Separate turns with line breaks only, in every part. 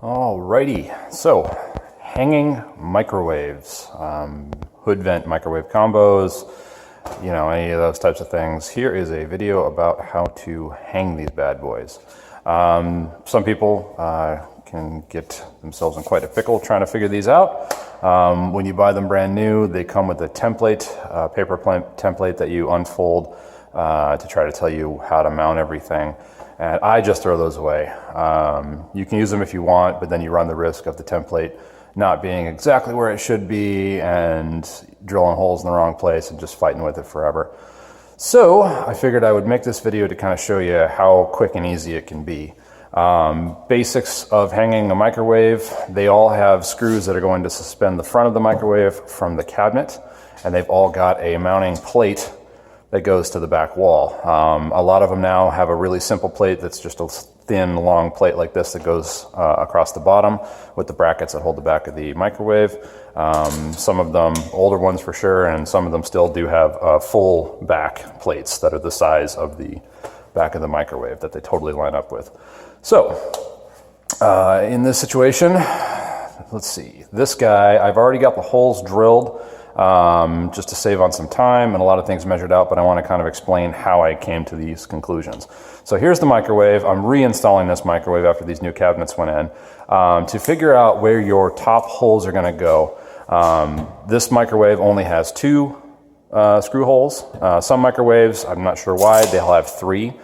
Alrighty, so hanging microwaves, hood vent microwave combos, you know, any of those types of things. Here is a video about how to hang these bad boys. Some people can get themselves in quite a pickle trying to figure these out. When you buy them brand new, they come with a template, paper template that you unfold to try to tell you how to mount everything. And I just throw those away. You can use them if you want, but then you run the risk of the template not being exactly where it should be and drilling holes in the wrong place and just fighting with it forever. So I figured I would make this video to kind of show you how quick and easy it can be. Basics of hanging a microwave, they all have screws that are going to suspend the front of the microwave from the cabinet, and they've all got a mounting plate that goes to the back wall. A lot of them now have a really simple plate that's just a thin, long plate like this that goes across the bottom with the brackets that hold the back of the microwave. Some of them, older ones for sure, and some of them still do have full back plates that are the size of the back of the microwave that they totally line up with. So, in this situation, let's see, this guy, I've already got the holes drilled just to save on some time and a lot of things measured out, but I want to kind of explain how I came to these conclusions. So here's the microwave. I'm reinstalling this microwave after these new cabinets went in. To figure out where your top holes are going to go, this microwave only has 2 screw holes. Some microwaves, I'm not sure why, they'll have 3.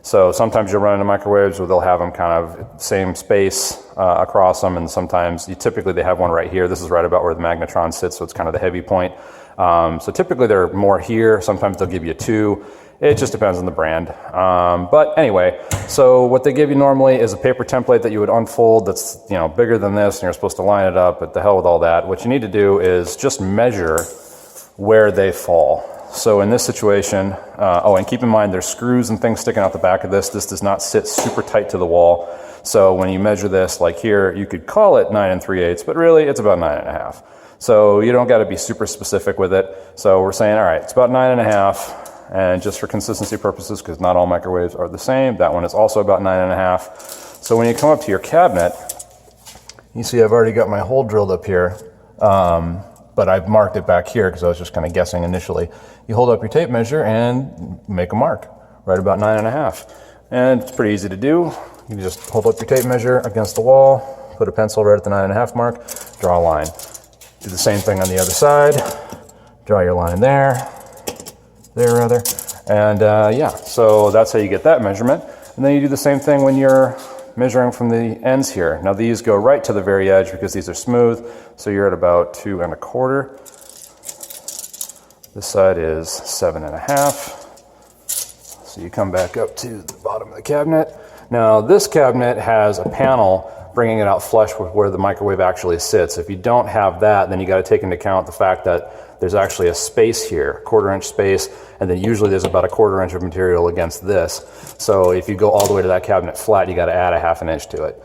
So sometimes you'll run into microwaves where they'll have them kind of same space across them, and sometimes typically they have one right here. This is right about where the magnetron sits, so it's kind of the heavy point. So typically they're more here. Sometimes they'll give you 2. It just depends on the brand. But anyway, so what they give you normally is a paper template that you would unfold that's, you know, bigger than this, and you're supposed to line it up, but the hell with all that. What you need to do is just measure where they fall. So in this situation, and keep in mind there's screws and things sticking out the back of this. This does not sit super tight to the wall. So when you measure this, like here, you could call it 9 3/8, but really it's about 9 1/2. So you don't got to be super specific with it. So we're saying, all right, it's about 9 1/2. And just for consistency purposes, because not all microwaves are the same, that one is also about 9 1/2. So when you come up to your cabinet, you see I've already got my hole drilled up here. But I've marked it back here because I was just kind of guessing initially. You hold up your tape measure and make a mark right about 9 1/2. And it's pretty easy to do. You just hold up your tape measure against the wall, put a pencil right at the 9 1/2 mark, draw a line. Do the same thing on the other side. Draw your line there rather. And yeah, so that's how you get that measurement. And then you do the same thing when you're measuring from the ends here. Now these go right to the very edge because these are smooth, so you're at about 2 1/4. This side is 7 1/2. So you come back up to the bottom of the cabinet. Now this cabinet has a panel bringing it out flush with where the microwave actually sits. If you don't have that, then you got to take into account the fact that there's actually a space here, 1/4 inch space, and then usually there's about a 1/4 inch of material against this. So if you go all the way to that cabinet flat, you got to add a 1/2 inch to it.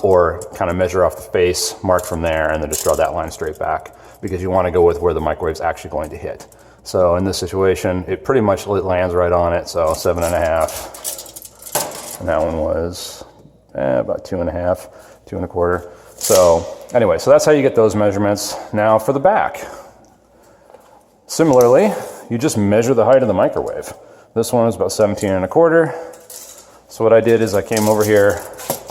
Or kind of measure off the face, mark from there, and then just draw that line straight back, because you want to go with where the microwave's actually going to hit. So in this situation, it pretty much lands right on it, so 7 1/2. And that one was about 2 1/2, 2 1/4. So anyway, so that's how you get those measurements. Now for the back. Similarly, you just measure the height of the microwave. This one is about 17 1/4. So what I did is I came over here.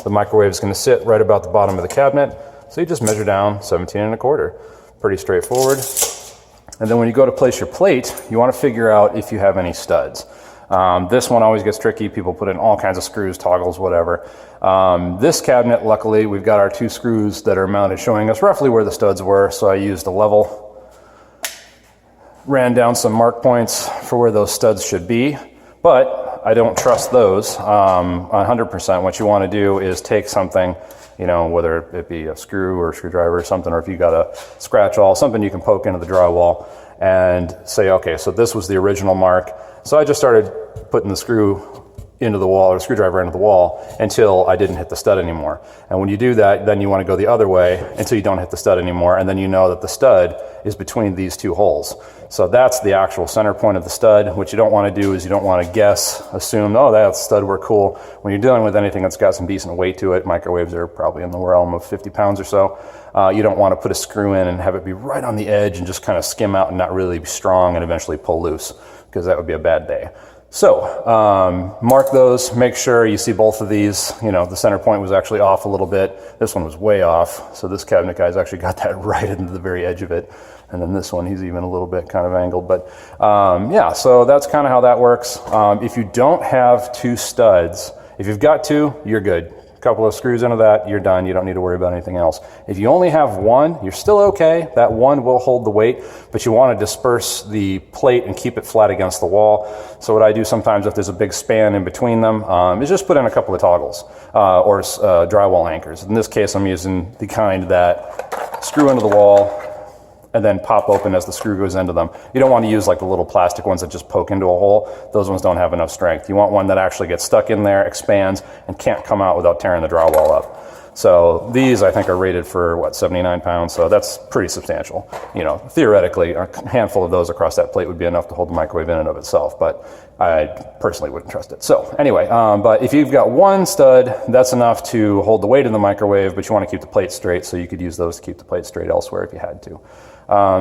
The microwave is going to sit right about the bottom of the cabinet. So you just measure down 17 1/4. Pretty straightforward. And then when you go to place your plate, you want to figure out if you have any studs. This one always gets tricky. People put in all kinds of screws, toggles, whatever. This cabinet, luckily, we've got our 2 screws that are mounted showing us roughly where the studs were. So I used a level, ran down some mark points for where those studs should be, but I don't trust those 100%. What you want to do is take something, you know, whether it be a screw or a screwdriver or something, or if you got a scratch awl, something you can poke into the drywall and say, okay, so this was the original mark. So I just started putting the screw into the wall, or the screwdriver into the wall, until I didn't hit the stud anymore. And when you do that, then you want to go the other way until you don't hit the stud anymore, and then you know that the stud is between these two holes. So that's the actual center point of the stud. What you don't want to do is you don't want to guess, assume, oh, that's the stud, we're cool. When you're dealing with anything that's got some decent weight to it, microwaves are probably in the realm of 50 pounds or so, you don't want to put a screw in and have it be right on the edge and just kind of skim out and not really be strong and eventually pull loose, because that would be a bad day. So mark those, make sure you see both of these. You know, the center point was actually off a little bit. This one was way off. So this cabinet guy's actually got that right into the very edge of it. And then this one, he's even a little bit kind of angled. But yeah, so that's kind of how that works. If you don't have two studs, if you've got two, you're good. A couple of screws into that, you're done. You don't need to worry about anything else. If you only have one, you're still okay. That one will hold the weight, but you want to disperse the plate and keep it flat against the wall. So what I do sometimes, if there's a big span in between them, is just put in a couple of toggles or drywall anchors. In this case, I'm using the kind that screw into the wall and then pop open as the screw goes into them. You don't want to use like the little plastic ones that just poke into a hole. Those ones don't have enough strength. You want one that actually gets stuck in there, expands, and can't come out without tearing the drywall up. So these, I think, are rated for, what, 79 pounds, so that's pretty substantial. You know, theoretically, a handful of those across that plate would be enough to hold the microwave in and of itself, but I personally wouldn't trust it. So anyway, but if you've got one stud, that's enough to hold the weight in the microwave, but you want to keep the plate straight, so you could use those to keep the plate straight elsewhere if you had to.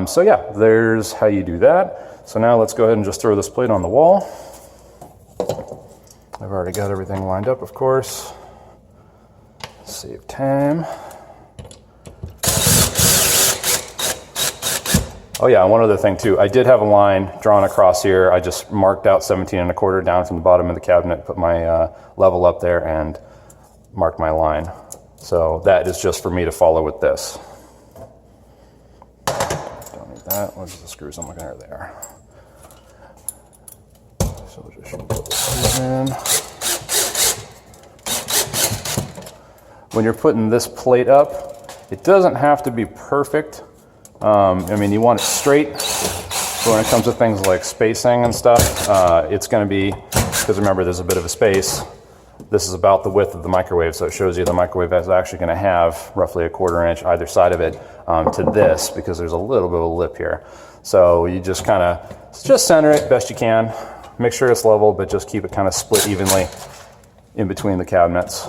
So yeah, there's how you do that. So now let's go ahead and just throw this plate on the wall. I've already got everything lined up, of course. Save time. Oh yeah, one other thing too. I did have a line drawn across here. I just marked out 17 1/4 down from the bottom of the cabinet, put my level up there and marked my line. So that is just for me to follow with this. That. Where's the screws? I'm looking at there. So we'll just put the screws in. When you're putting this plate up, it doesn't have to be perfect. I mean, you want it straight. But when it comes to things like spacing and stuff, it's going to be, because remember, there's a bit of a space. This is about the width of the microwave, so it shows you the microwave is actually going to have roughly 1/4 inch either side of it to this, because there's a little bit of a lip here. So you just kind of, just center it best you can. Make sure it's level, but just keep it kind of split evenly in between the cabinets.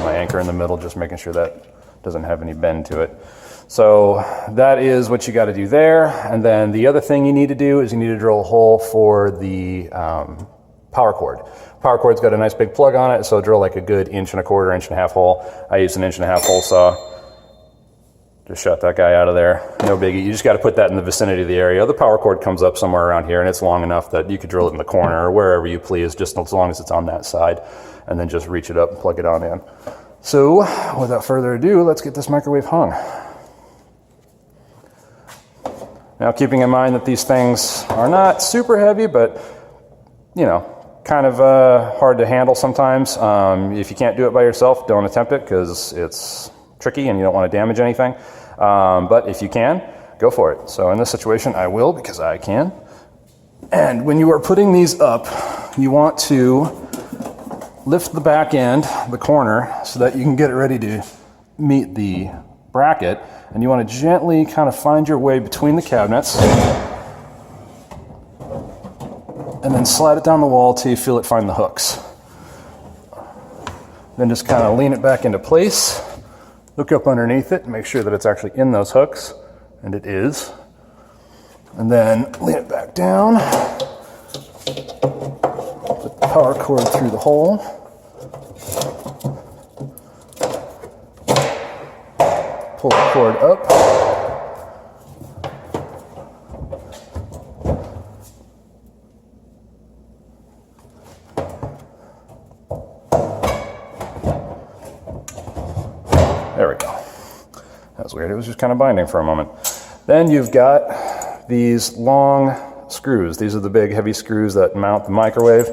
My anchor in the middle, just making sure that doesn't have any bend to it. So that is what you got to do there. And then the other thing you need to do is you need to drill a hole for the power cord. Power cord's got a nice big plug on it, so drill like a good 1 1/4, 1.5 inch hole. I used an 1.5 inch hole saw. Just shut that guy out of there. No biggie. You just got to put that in the vicinity of the area. The power cord comes up somewhere around here, and it's long enough that you could drill it in the corner or wherever you please, just as long as it's on that side, and then just reach it up and plug it on in. So without further ado, let's get this microwave hung. Now, keeping in mind that these things are not super heavy, but, you know, kind of hard to handle sometimes. If you can't do it by yourself, don't attempt it, because it's tricky and you don't want to damage anything. But if you can, go for it. So in this situation, I will, because I can. And when you are putting these up, you want to lift the back end, the corner, so that you can get it ready to meet the bracket. And you want to gently kind of find your way between the cabinets and then slide it down the wall till you feel it find the hooks. Then just kind of lean it back into place, look up underneath it and make sure that it's actually in those hooks, and it is. And then lean it back down, put the power cord through the hole. Pull the cord up. There we go. That was weird. It was just kind of binding for a moment. Then you've got these long screws. These are the big heavy screws that mount the microwave.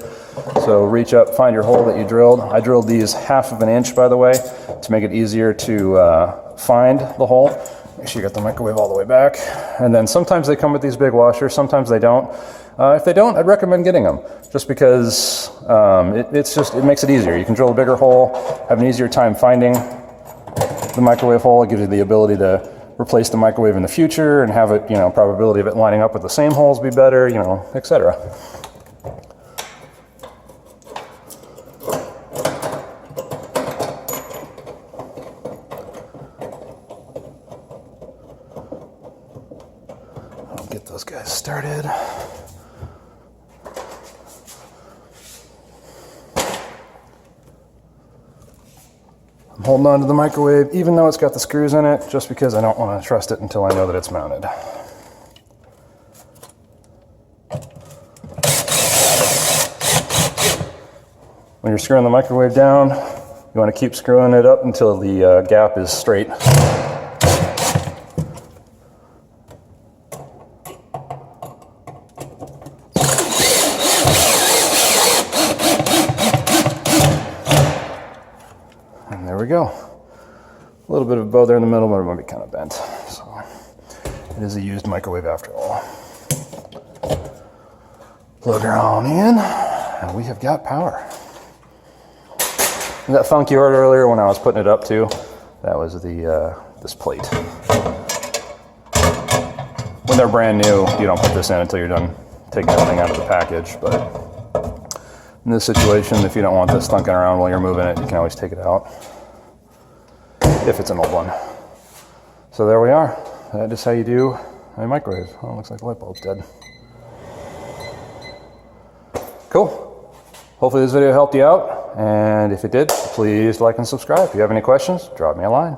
So reach up, find your hole that you drilled. I drilled these 1/2 inch, by the way, to make it easier to find the hole. Make sure you got the microwave all the way back. And then sometimes they come with these big washers, sometimes they don't. If they don't, I'd recommend getting them, just because it makes it easier. You can drill a bigger hole, have an easier time finding the microwave hole. It gives you the ability to replace the microwave in the future and have it, probability of it lining up with the same holes be better, etc. I'll get those guys started. I'm holding on to the microwave even though it's got the screws in it, just because I don't want to trust it until I know that it's mounted. When you're screwing the microwave down, you want to keep screwing it up until the gap is straight. And there we go. A little bit of bow there in the middle, but it might be kind of bent. So it is a used microwave after all. Plug her on in, and we have got power. And that funk you heard earlier when I was putting it up too, that was this plate. When they're brand new, you don't put this in until you're done taking everything out of the package, but in this situation, if you don't want this thunking around while you're moving it, you can always take it out, if it's an old one. So there we are. That is how you do a microwave. Oh, it looks like the light bulb's dead. Cool. Hopefully this video helped you out, and if it did, please like and subscribe. If you have any questions, drop me a line.